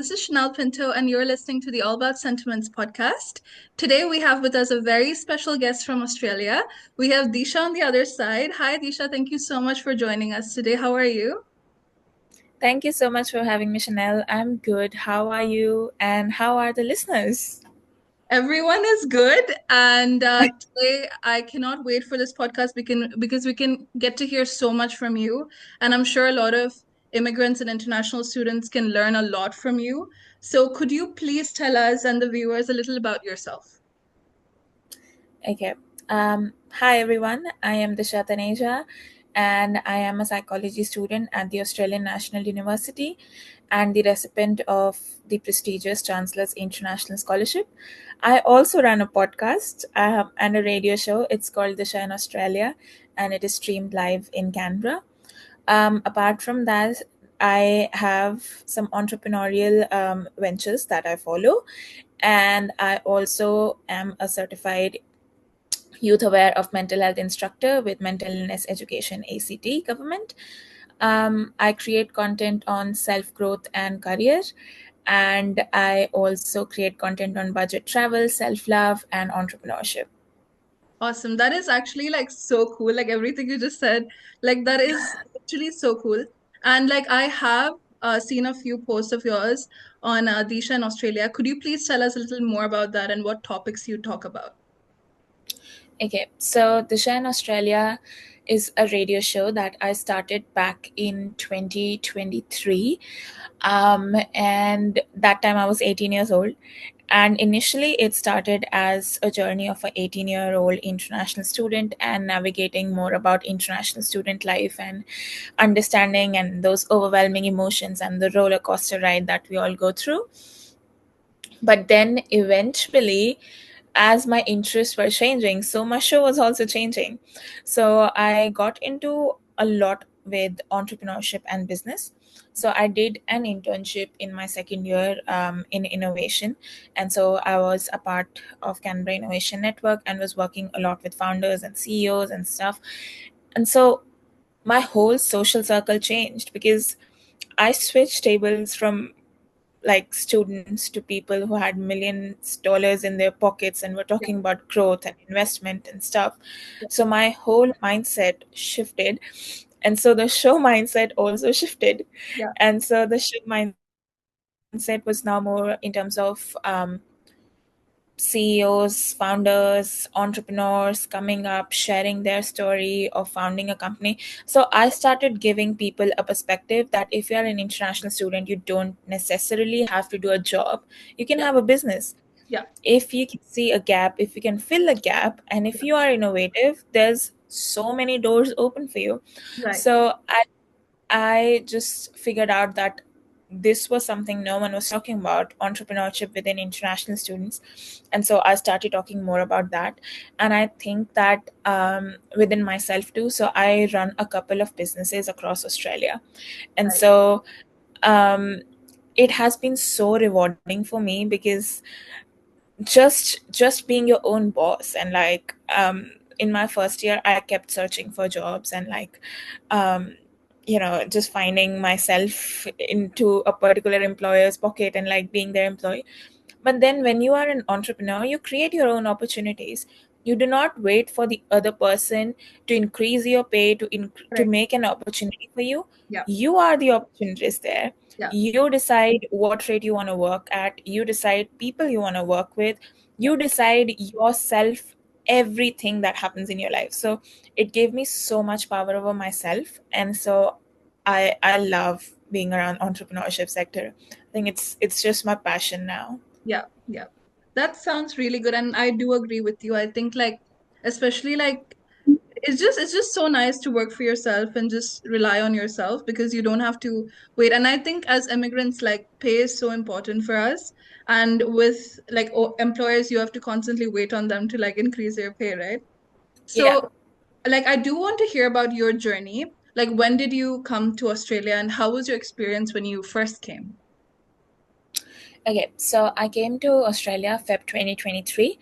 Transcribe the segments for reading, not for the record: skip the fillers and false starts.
This is Chanel Pinto, and you're listening to the All About Sentiments podcast. Today, we have with us a very special guest from Australia. We have Disha on the other side. Hi, Disha. Thank you so much for joining us today. How are you? Thank you so much for having me, Chanel. I'm good. How are you? And how are the listeners? Everyone is good, and today I cannot wait for this podcast because we can get to hear so much from you, and I'm sure a lot of immigrants and international students can learn a lot from you. So, could you please tell us and the viewers a little about yourself? Okay. Hi, everyone. I am Disha Taneja, and I am a psychology student at the Australian National University and the recipient of the prestigious Chancellor's International Scholarship. I also run a podcast and a radio show. It's called Disha in Australia, and it is streamed live in Canberra. Apart from that, I have some entrepreneurial ventures that I follow, and I also am a certified youth aware of mental health instructor with Mental Illness Education ACT government. I create content on self growth and career, and I also create content on budget travel, self love, and entrepreneurship. Awesome. That is actually like so cool. Like everything you just said, like that is actually so cool. And like I have seen a few posts of yours on Disha in Australia. Could you please tell us a little more about that and what topics you talk about? Okay, so Disha in Australia is a radio show that I started back in 2023. And that time I was 18 years old. And initially, it started as a journey of an 18-year-old international student and navigating more about international student life and understanding and those overwhelming emotions and the roller coaster ride that we all go through. But then eventually, as my interests were changing, so my show was also changing. So I got into a lot with entrepreneurship and business. So I did an internship in my second year in innovation, and so I was a part of Canberra Innovation Network and was working a lot with founders and CEOs and stuff. And so my whole social circle changed because I switched tables from like students to people who had millions dollars in their pockets and were Yeah, talking about growth and investment and stuff. So my whole mindset shifted, and so the show mindset also shifted. yeah, And so the show mindset was now more in terms of CEOs, founders, entrepreneurs coming up, sharing their story of founding a company. So I started giving people a perspective that if you're an international student, you don't necessarily have to do a job. You can yeah, have a business. yeah, If you can see a gap, if you can fill a gap, and if yeah. you are innovative, there's so many doors open for you. Right, So I just figured out that this was something no one was talking about, entrepreneurship within international students. And so I started talking more about that. And I think that within myself too. So I run a couple of businesses across Australia. And right. so um, it has been so rewarding for me because just being your own boss and like in my first year I kept searching for jobs and like um just finding myself into a particular employer's pocket and like being their employee. But then when you are an entrepreneur, you create your own opportunities. You do not wait for the other person to increase your pay to Correct. make an opportunity for you. Yeah, You are the opportunities there. yeah, You decide what rate you want to work at. You decide people you want to work with. yeah, You decide yourself, everything that happens in your life. So it gave me so much power over myself. And so I love being around entrepreneurship sector. I think it's just my passion now. yeah, yeah. That sounds really good, and I do agree with you. I think like, especially like it's just so nice to work for yourself and just rely on yourself because you don't have to wait. And I think as immigrants, like pay is so important for us. And with like employers, you have to constantly wait on them to like increase their pay, right? Yeah. So like I do want to hear about your journey. Like when did you come to Australia and how was your experience when you first came? Okay, so I came to Australia Feb 2023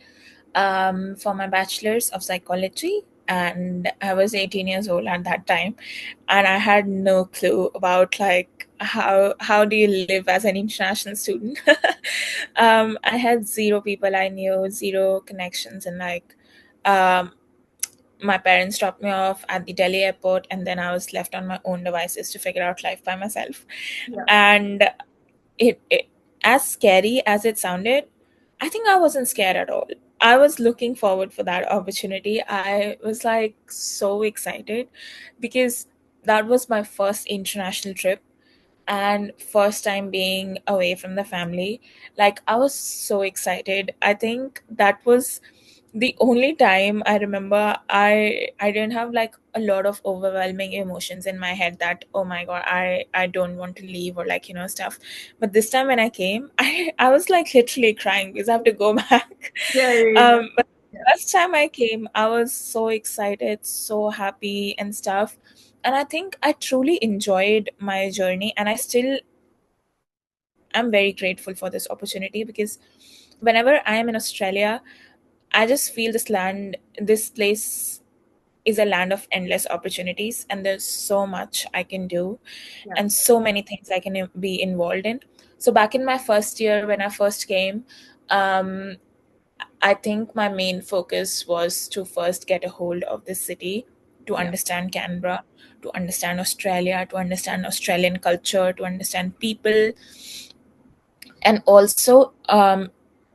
for my bachelor's of psychology, and I was 18 years old at that time, and I had no clue about like how do you live as an international student? I had zero people I knew, zero connections, and like um, my parents dropped me off at the Delhi airport, and then I was left on my own devices to figure out life by myself. Yeah. And it as scary as it sounded, I think I wasn't scared at all. I was looking forward for that opportunity. I was like so excited because that was my first international trip and first time being away from the family. Like, I was so excited. I think that was the only time I remember I didn't have like a lot of overwhelming emotions in my head that, oh my god, I don't want to leave, or like, stuff. But this time when I came, I was like literally crying because I have to go back. Yeah, yeah, But yeah, the first time I came, I was so excited, so happy and stuff. And I think I truly enjoyed my journey, and I still am very grateful for this opportunity because whenever I am in Australia, I just feel this place is a land of endless opportunities, and there's so much I can do yeah, and so many things I can be involved in. So back in my first year when I first came, um, I think my main focus was to first get a hold of this city, to yeah, understand Canberra, to understand Australia, to understand Australian culture, to understand people, and also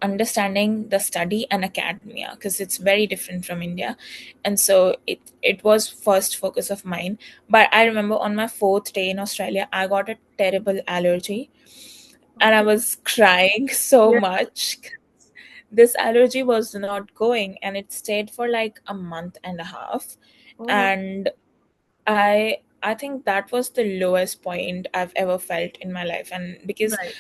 understanding the study and academia because it's very different from India. And so it was first focus of mine. But I remember on my fourth day in Australia, I got a terrible allergy, and I okay. was crying so Yeah. much. This allergy was not going, and it stayed for like a month and a half. Oh, And I think that was the lowest point I've ever felt in my life. And because right.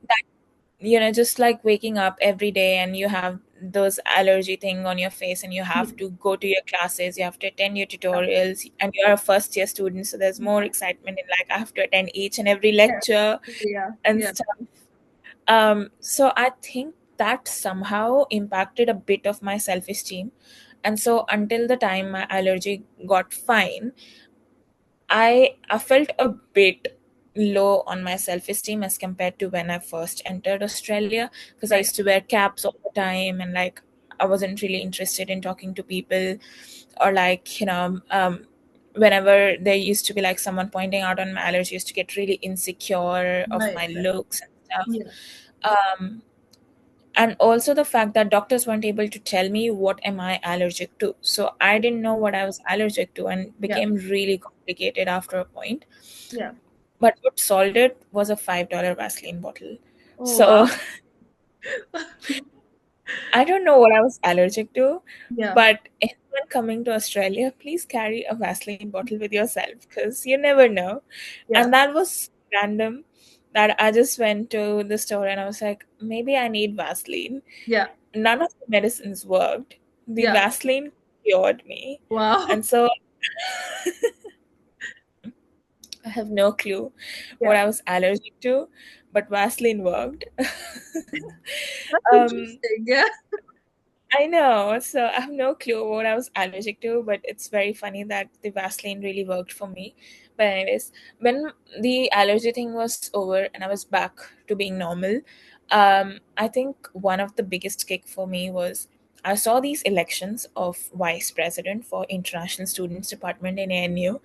that, just like waking up every day and you have those allergy thing on your face, and you Yeah, have to go to your classes, you have to attend your tutorials, and you're a first year student, so there's more excitement in like I have to attend each and every yeah, lecture yeah, and yeah, stuff. So I think that somehow impacted a bit of my self-esteem. And so until the time my allergy got fine, I felt a bit low on my self-esteem as compared to when I first entered Australia, because I right. used to wear caps all the time, and like I wasn't really interested in talking to people, or like, whenever there used to be like someone pointing out on my allergy, I used to get really insecure of Right, my right. looks and stuff. Yeah, Um, and also the fact that doctors weren't able to tell me what am I allergic to, so I didn't know what I was allergic to, and yeah, became really complicated after a point. yeah. But what solved it was a $5 Vaseline bottle. Oh, wow. So I don't know what I was allergic to, Yeah, but anyone coming to Australia, please carry a Vaseline bottle with yourself because you never know. yeah, And that was random, that I just went to the store and I was like, maybe I need Vaseline. yeah, None of the medicines worked. The yeah. Vaseline cured me. Wow. And so I have no clue what Yeah. I was allergic to, but Vaseline worked. That's um, interesting. Yeah, I know. So I have no clue what I was allergic to, but it's very funny that the Vaseline really worked for me. But anyways, when the allergy thing was over and I was back to being normal, I think one of the biggest kick for me was I saw these elections of vice president for international students department in ANU,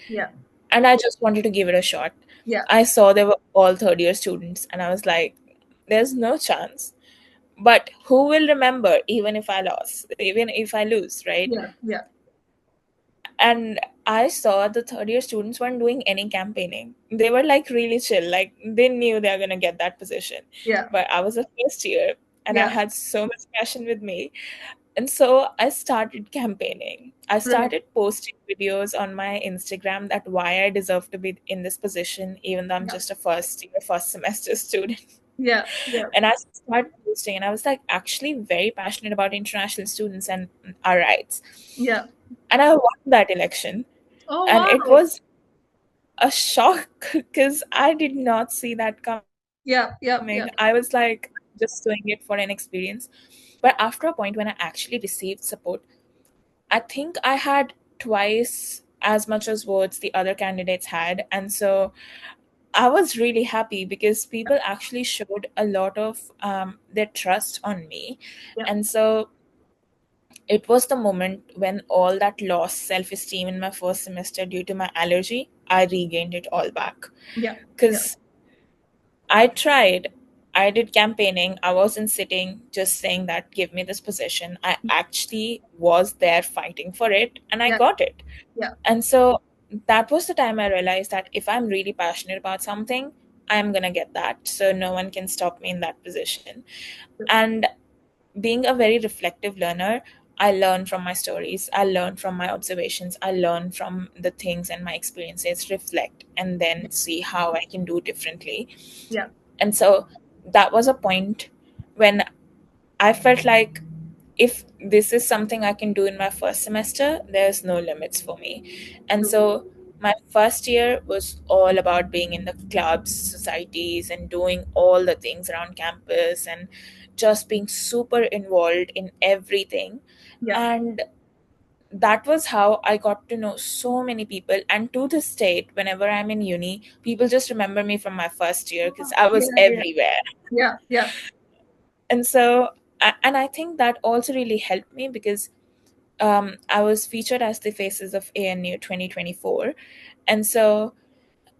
yeah, and I just wanted to give it a shot. yeah, I saw they were all third year students, and I was like, there's no chance. But who will remember even if I lose, right? yeah, yeah, And I saw the third year students weren't doing any campaigning. They were like really chill, like they knew they were gonna get that position. yeah, But I was a first year and I yeah. had so much passion with me. And so I started campaigning. I Right. started posting videos on my Instagram that why I deserve to be in this position, even though I'm Yeah, just a first year, first semester student. yeah, yeah, And I started posting, and I was like actually very passionate about international students and our rights. yeah. And I won that election. Oh, And it wow. was a shock because I did not see that Yeah, yeah, yeah, coming. I was like just doing it for an experience. But after a point when I actually received support, I think I had twice as much as votes the other candidates had. And so I was really happy because people actually showed a lot of their trust on me. Yeah, And so it was the moment when all that lost self esteem in my first semester due to my allergy, I regained it all back. yeah, yeah, Because I tried, I did campaigning, I wasn't sitting just saying that, give me this position. I actually was there fighting for it and I yeah, got it. yeah, And so that was the time I realized that if I'm really passionate about something, I'm gonna get that. So no one can stop me in that position. And being a very reflective learner, I learn from my stories, I learn from my observations, I learn from the things and my experiences, reflect, and then see how I can do differently. yeah, And so that was a point when I felt like if this is something I can do in my first semester, there's no limits for me. And true. so my first year was all about being in the clubs, societies, and doing all the things around campus and just being super involved in everything. Yeah. And that was how I got to know so many people. And to this date, whenever I'm in uni, people just remember me from my first year because I Yeah, was yeah, everywhere. yeah, yeah, And so, and I think that also really helped me because I was featured as the Faces of ANU 2024. And so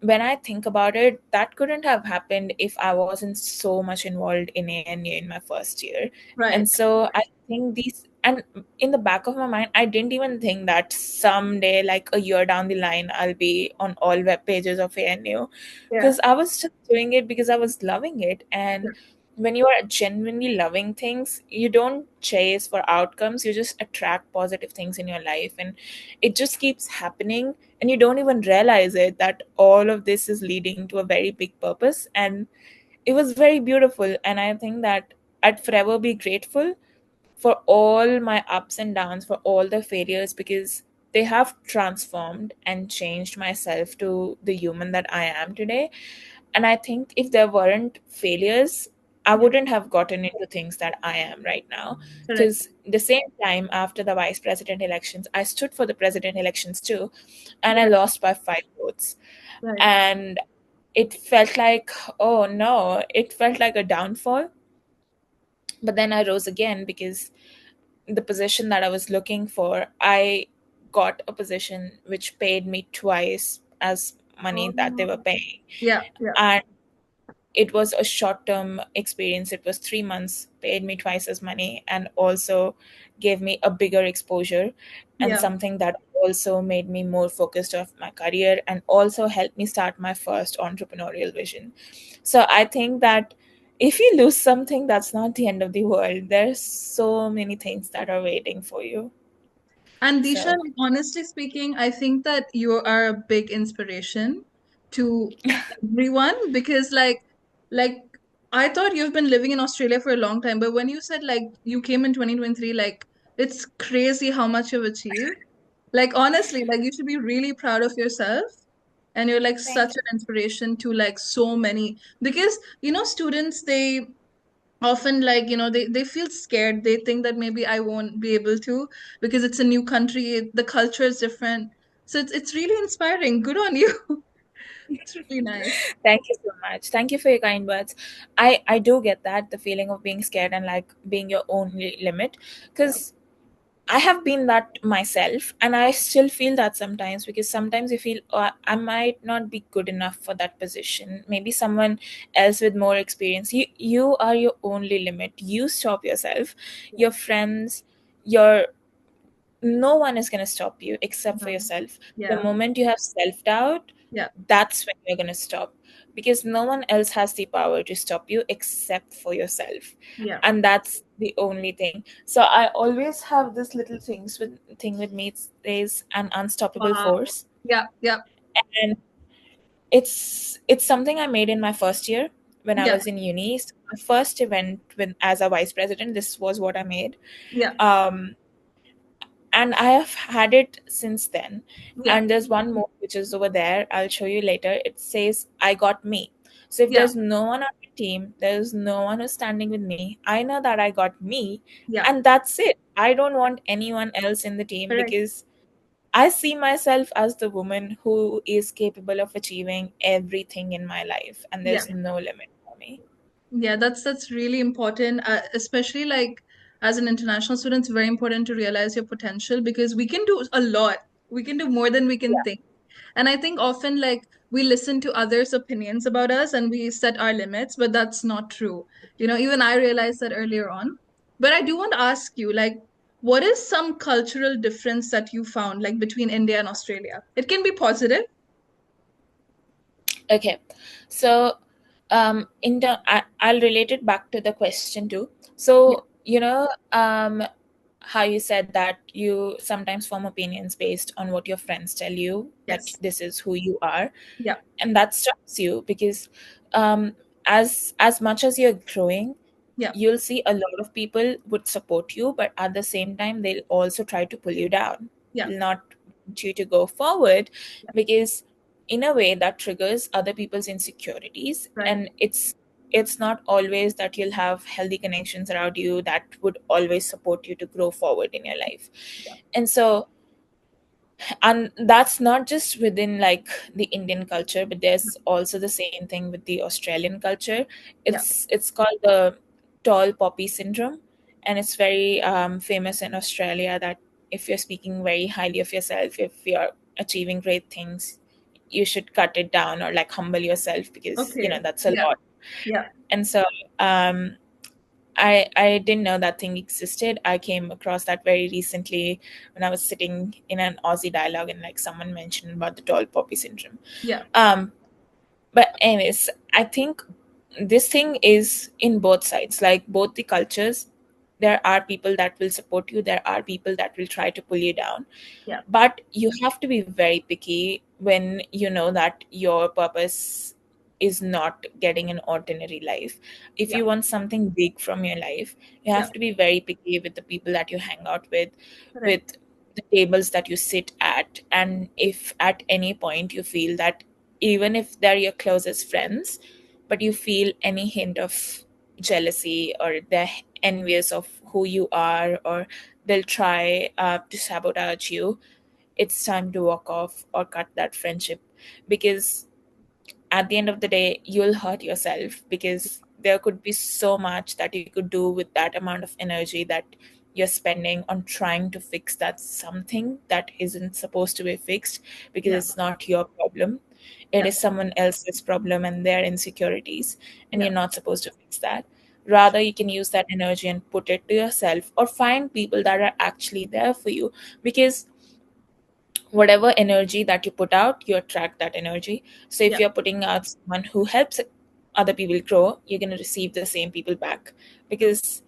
when I think about it, that couldn't have happened if I wasn't so much involved in ANU in my first year. right. And so I think these, and in the back of my mind, I didn't even think that someday, like a year down the line, I'll be on all web pages of ANU. Yeah, Because I was just doing it because I was loving it. And yeah, when you are genuinely loving things, you don't chase for outcomes, you just attract positive things in your life. And it just keeps happening and you don't even realize it that all of this is leading to a very big purpose. And it was very beautiful, and I think that I'd forever be grateful for all my ups and downs, for all the failures, because they have transformed and changed myself to the human that I am today. And I think if there weren't failures, I yeah, wouldn't have gotten into things that I am right now. correct. Because the same time after the vice president elections, I stood for the president elections too, and I Yeah, lost by 5 votes. right. And it felt like, oh no, it felt like a downfall. But then I rose again because the position that I was looking for, I got a position which paid me twice as money that they were Oh, paying. yeah, yeah, And it was a short term experience. It was 3 months, paid me twice as money, and also gave me a bigger exposure and yeah. something that also made me more focused of my career and also helped me start my first entrepreneurial vision. So I think that if you lose something, that's not the end of the world. There's so many things that are waiting for you. And Disha, So like, honestly speaking, I think that you are a big inspiration to everyone because like I thought you've been living in Australia for a long time, but when you said like you came in 2023, like it's crazy how much you've achieved. Like honestly, like you should be really proud of yourself. And you're like such thank an inspiration to like so many because students they often like they feel scared, they think that maybe I won't be able to because it's a new country, the culture is different, so it's really inspiring. Good on you. It's really nice. Thank you so much. Thank you for your kind words. I do get that, the feeling of being scared and like being your own limit, Yeah, because I have been that myself, and I still feel that sometimes, because sometimes you feel, oh, I might not be good enough for that position. Maybe someone else with more experience. You are your only limit. You stop yourself. yeah, Your friends, your no one is going to stop you except for yeah, yourself. The yeah, moment you have self doubt, yeah, that's when you're going to stop, because no one else has the power to stop you except for yourself. yeah. And that's the only thing. So I always have this little thing with me. It's an unstoppable Wow. force. Yeah, yeah, And it's something I made in my first year when I yeah, was in uni. So my first event when as a vice president, this was what I made. yeah, um and I have had it since then. yeah, And there's one more which is over there. I'll show you later. It says, "I got me." So if yeah, there's no one on my team, there's no one who's standing with me. I know that I got me, yeah, and that's it. I don't want anyone else in the team correct. because I see myself as the woman who is capable of achieving everything in my life, and Yeah. there's no limit for me. Yeah, that's really important, especially like as an international student, it's very important to realize your potential because we can do a lot. We can do more than we can Yeah. think. And I think often like we listen to others' opinions about us and we set our limits, but that's not true. Even I realized that earlier on. But I do want to ask you, like, what is some cultural difference that you found like between India and Australia? It can be positive. Okay, so I'll relate it back to the question too. Yeah. So how you said that you sometimes form opinions based on what your friends tell you that Yes. this is who you are, Yeah. and that stops you because um, as much as you're growing, Yeah. you'll see a lot of people would support you, but at the same time they'll also try to pull you down. Yeah. They'll not want you to go forward, because in a way that triggers other people's insecurities, Right. and it's not always that you'll have healthy connections around you that would always support you to grow forward in your life. Yeah. And so, and that's not just within like the Indian culture, but there's also the same thing with the Australian culture. Yeah. It's called the tall poppy syndrome, and it's very famous in Australia that if you're speaking very highly of yourself, if you're achieving great things, you should cut it down or like humble yourself, because Okay. that's a Yeah. lot. Yeah. And so um I didn't know that thing existed. I came across that very recently when I was sitting in an Aussie dialogue and like someone mentioned about the tall poppy syndrome. Yeah. Um, but anyways, I think this thing is in both sides, like both the cultures. There are people that will support you. There are people that will try to pull you down, Yeah. but you have to be very picky when you know that your purpose is not getting an ordinary life. If Yeah. you want something big from your life, you Yeah. have to be very picky with the people that you hang out with Right. the tables that you sit at. And if at any point you feel that even if they're your closest friends, but you feel any hint of jealousy or they're envious of who you are, or they'll try to sabotage you, it's time to walk off or cut that friendship, because at the end of the day you'll hurt yourself, because there could be so much that you could do with that amount of energy that you're spending on trying to fix that something that isn't supposed to be fixed, because Yeah. it's not your problem. It Yeah. is someone else's problem and their insecurities, and Yeah. you're not supposed to fix that. Rather, you can use that energy and put it to yourself, or find people that are actually there for you, because whatever energy that you put out, you attract that energy. So if Yeah. you're putting out someone who helps other people grow, you're going to receive the same people back, True. because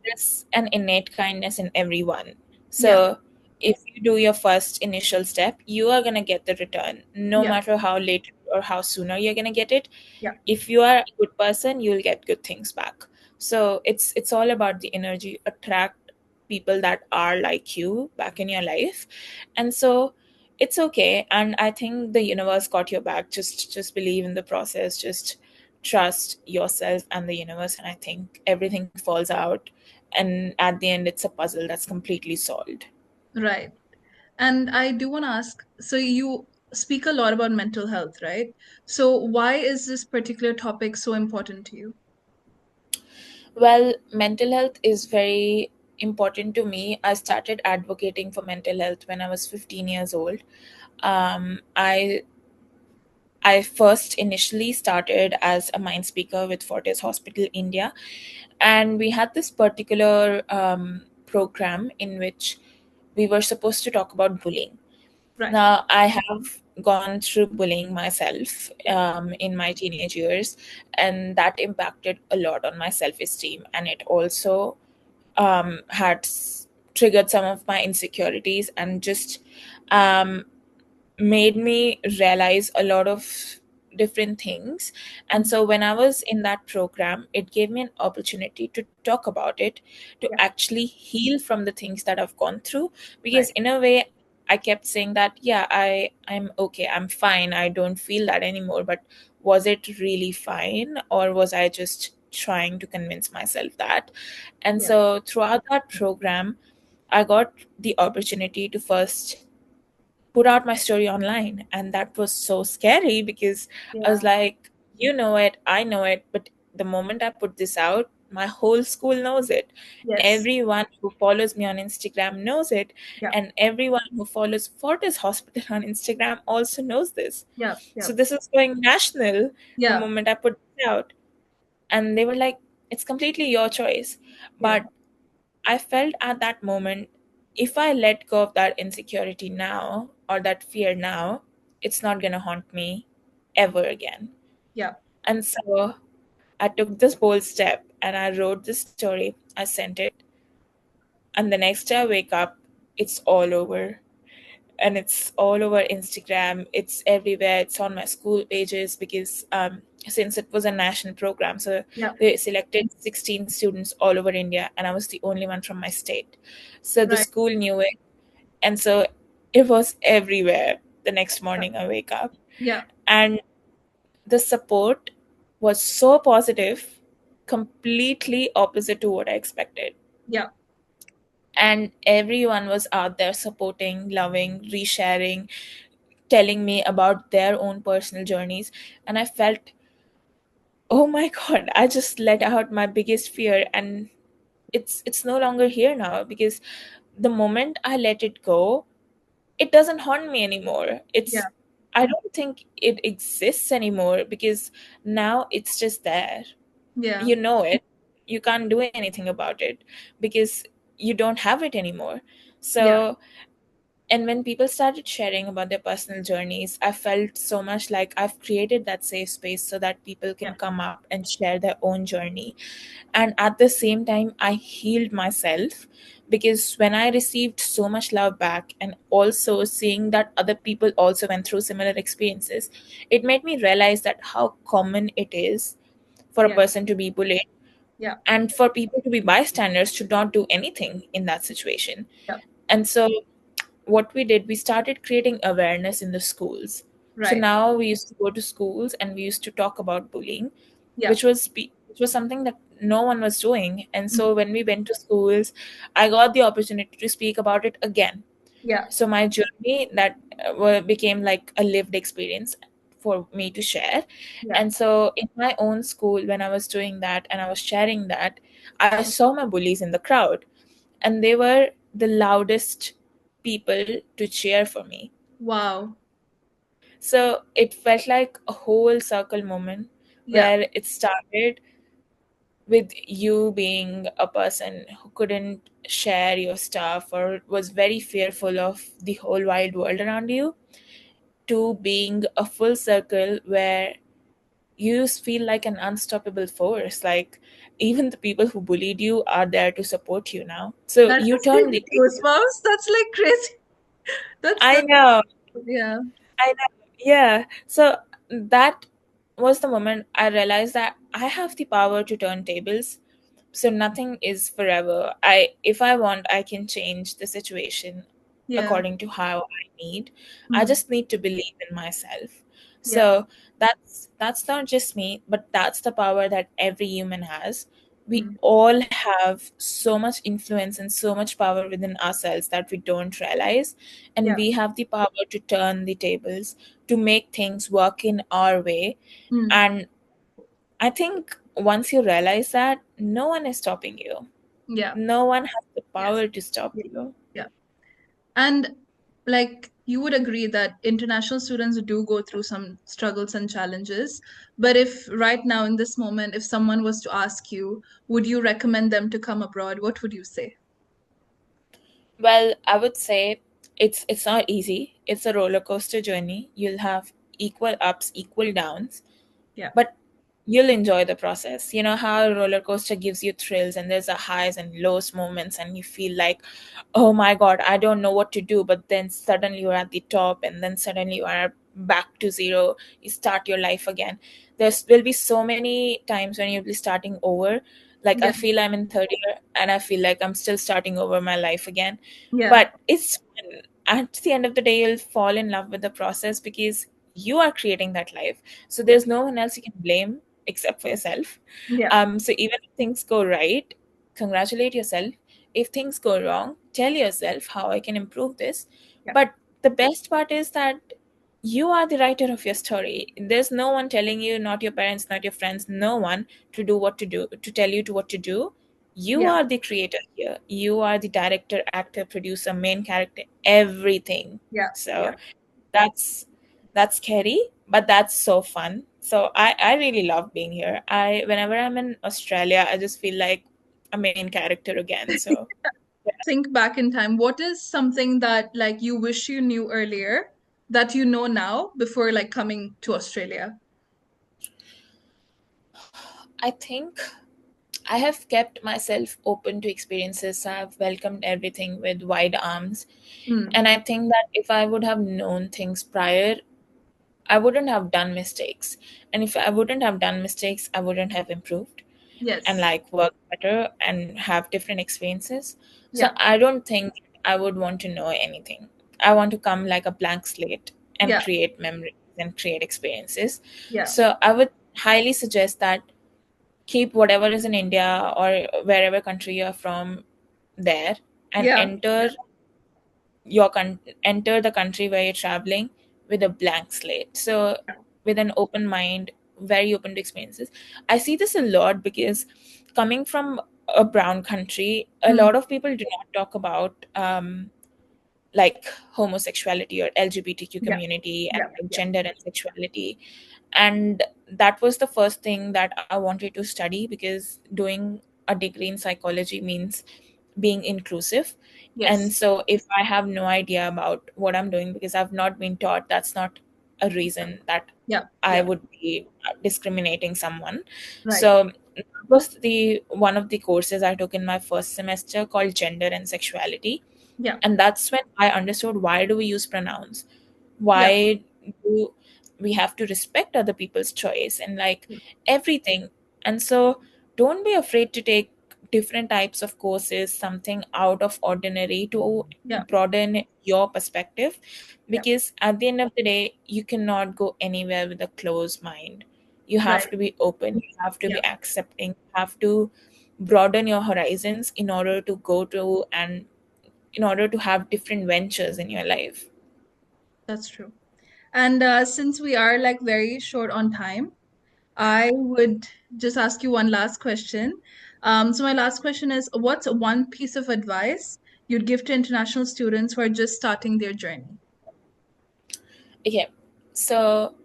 there's an innate kindness in everyone. Yeah. So if you do your first initial step, you are going to get the return, no Yeah. matter how late or how sooner you're going to get it. Yeah. If you are a good person, you'll get good things back. So it's all about the energy. Attract people that are like you back in your life. And so it's okay, and I think the universe got your back. Just believe in the process, just trust yourself and the universe, and I think everything falls out, and at the end it's a puzzle that's completely solved. Right. And I do want to ask, so you speak a lot about mental health, right? So why is this particular topic so important to you? Well, mental health is very important to me. I started advocating for mental health when I was 15 years old. I first initially started as a mind speaker with Fortis Hospital India, and we had this particular program in which we were supposed to talk about bullying. Right. Now, I have gone through bullying myself Yeah. in my teenage years, and that impacted a lot on my self esteem. And it also had triggered some of my insecurities, and just um, made me realize a lot of different things. And Mhm. so when I was in that program, it gave me an opportunity to talk about it, to Yeah. actually heal from the things that I've gone through. Because Right. in a way, I kept saying that, yeah, I'm okay, I'm fine, I don't feel that anymore. But was it really fine, or was I just trying to convince myself that? And Yeah. so throughout that program, I got the opportunity to first put out my story online, and that was so scary because I was Yeah. like, you know it, I know it, but the moment I put this out, my whole school knows it. Yes. Everyone who follows me on Instagram knows it, Yeah. and everyone who follows Fortis Hospital on Instagram also knows this. Yeah. Yeah. So this is going national the Yeah. moment I put it out. And they were like, it's completely your choice. Yeah. But I felt at that moment, if I let go of that insecurity now or that fear now, it's not going to haunt me ever again. Yeah. And so I took this bold step and I wrote this story. I sent it. And the next day I wake up, it's all over. And it's all over Instagram. It's everywhere. It's on my school pages because since it was a national program, so Yeah. they selected 16 students all over India, and I was the only one from my state. So the Right. school knew it, and so it was everywhere. The next Yeah. morning, I wake up, Yeah. and the support was so positive, completely opposite to what I expected. Yeah. And everyone was out there supporting, loving, resharing, telling me about their own personal journeys. And I felt, oh my god, I just let out my biggest fear, and it's no longer here now, because the moment I let it go, it doesn't haunt me anymore. Yeah. I don't think it exists anymore, because now it's just there. Yeah. You know it. You can't do anything about it because you don't have it anymore. Yeah. So, and when people started sharing about their personal journeys, I felt so much like I've created that safe space so that people Yeah. can come up and share their own journey. And at the same time, I healed myself, because when I received so much love back, and also seeing that other people also went through similar experiences, it made me realize that how common it is for a Yeah. person to be bullied, Yeah. and for people to be bystanders to not do anything in that situation. Yeah. And so what we did, we started creating awareness in the schools. So Right. now we used to go to schools and we used to talk about bullying, Yeah. which was something that no one was doing. And Mm. so when we went to schools, I got the opportunity to speak about it again. Yeah. So my journey that became like a lived experience for me to share. Yeah. And so in my own school, when I was doing that and I was sharing that, I saw my bullies in the crowd, and they were the loudest people to cheer for me. Wow. So it felt like a whole circle moment, Yeah. where it started with you being a person who couldn't share your stuff or was very fearful of the whole wide world around you, to being a full circle where you just feel like an unstoppable force. Like, even the people who bullied you are there to support you now. So That you just turn gave the me table. goosebumps. That's like crazy. I That's know. yeah. I know. Yeah. So that was the moment I realized that I have the power to turn tables. So nothing is forever. If I want, I can change the situation Yeah. according to how I need. I Mm. just need to believe in myself. Yeah. So that's not just me, but that's the power that every human has. We Mm. all have so much influence and so much power within ourselves that we don't realize, and Yeah. we have the power to turn the tables, to make things work in our way. Mm. And I think once you realize that, no one is stopping you. Yeah. No one has the Yes. power to stop Yeah. you. Yeah. And like you would agree that international students do go through some struggles and challenges. But if right now in this moment, if someone was to ask you, would you recommend them to come abroad? What would you say? Well, I would say it's not easy. It's a roller coaster journey. You'll have equal ups, equal downs, Yeah. but you'll enjoy the process. You know how a roller coaster gives you thrills, and there's a highs and lows moments, and you feel like, oh my god, I don't know what to do. But then suddenly you're at the top, and then suddenly you are back to zero. You start your life again. There's will be so many times when you'll be starting over. Like, I Yeah. feel I'm in third year, and I feel like I'm still starting over my life again. Yeah. But it's fun. At the end of the day, you'll fall in love with the process, because you are creating that life. So Yeah. there's no one else you can blame except for yourself. Yeah. So even if things go right, congratulate yourself. If things go wrong, tell yourself how I can improve this. Yeah. But the best part is that you are the writer of your story. There's no one telling you, not your parents, not your friends, no one to do what to do, to tell you to what to do. You Yeah, are the creator here. You are the director, actor, producer, main character, everything. yeah, So yeah. that's that's scary, but that's so fun. So I really love being here. I Whenever I'm in Australia, I just feel like a main character again. So Think back in time, what is something that like you wish you knew earlier that you know now before like coming to Australia? I think I have kept myself open to experiences. I've welcomed everything with wide arms. Mm. And I think that if I would have known things prior, I wouldn't have done mistakes. And if I wouldn't have done mistakes, I wouldn't have improved and Yes. like work better and have different experiences. So Yeah. I don't think I would want to know anything. I want to come like a blank slate and Yeah. create memories and create experiences. Yeah. So I would highly suggest that keep whatever is in India or wherever country you're from there, and Yeah. enter the country where you're traveling with a blank slate. So with an open mind, very open to experiences. I see this a lot because coming from a brown country, a Mm. lot of people do not talk about like homosexuality or LGBTQ Yeah. community and Yeah. like Yeah. gender and sexuality. And that was the first thing that I wanted to study, because doing a degree in psychology means being inclusive. And Yes. so if I have no idea about what I'm doing because I've not been taught, that's not a reason that Yeah. I Yeah. would be discriminating someone. Right. So that was the one of the courses I took in my first semester called gender and sexuality. Yeah. And that's when I understood, why do we use pronouns, Yeah. why do we have to respect other people's choice and like everything. And so don't be afraid to take different types of courses, something out of ordinary to Yeah. broaden your perspective, Yeah. because at the end of the day you cannot go anywhere with a closed mind. You have Right. to be open, you have to Yeah. be accepting, you have to broaden your horizons in order to go to and in order to have different ventures in your life. That's true. And since we are like very short on time, I would just ask you one last question. So my last question is, what's one piece of advice you'd give to international students who are just starting their journey? Okay, so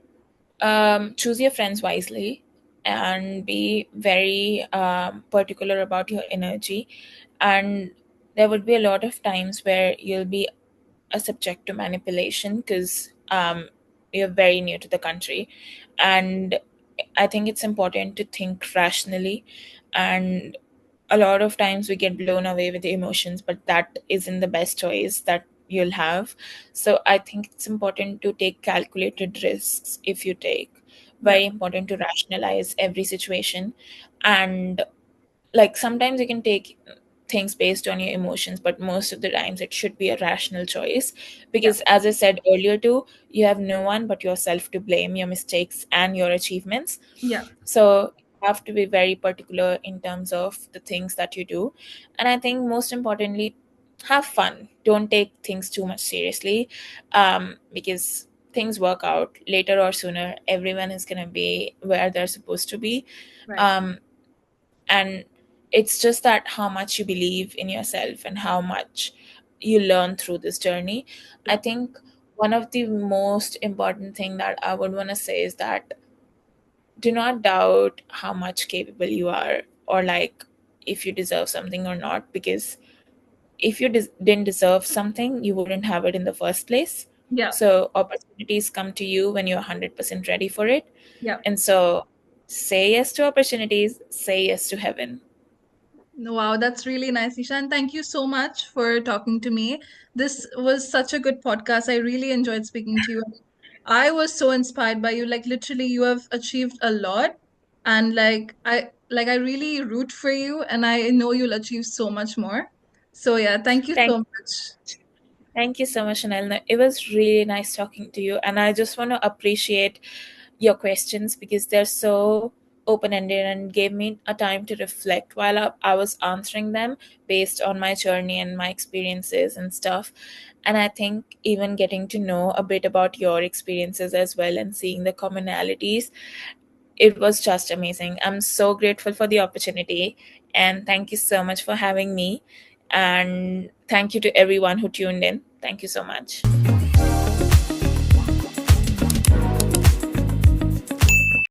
choose your friends wisely and be very particular about your energy. And there would be a lot of times where you'll be a subject to manipulation because you're very new to the country. And I think it's important to think rationally. And a lot of times we get blown away with the emotions, but that isn't the best choice that you'll have. So I think it's important to take calculated risks. If you take, Yeah. very important to rationalize every situation. And like sometimes you can take things based on your emotions, but most of the times it should be a rational choice, Yeah. because as I said earlier too, you have no one but yourself to blame, your mistakes and your achievements. Yeah. So you have to be very particular in terms of the things that you do. And I think most importantly, have fun. Don't take things too much seriously, because things work out later or sooner. Everyone is going to be where they're supposed to be. Right. um, and it's just that how much you believe in yourself and how much you learn through this journey. I Yeah. think one of the most important thing that I would want to say is that do not doubt how much capable you are, or like if you deserve something or not, because if you didn't deserve something you wouldn't have it in the first place. Yeah. So opportunities come to you when you're 100% ready for it. Yeah. And so say yes to opportunities, say yes to heaven. Wow, that's really nice, Isha. And thank you so much for talking to me. This was such a good podcast. I really enjoyed speaking to you. I was so inspired by you. Like literally, you have achieved a lot. And I really root for you and I know you'll achieve so much more. So yeah, thank you Thank so much. Thank you so much, Anelna. It was really nice talking to you. And I just want to appreciate your questions because they're so open ended and gave me a time to reflect while I was answering them based on my journey and my experiences and stuff. And I think even getting to know a bit about your experiences as well and seeing the commonalities, it was just amazing. I'm so grateful for the opportunity, and thank you so much for having me. And thank you to everyone who tuned in. Thank you so much.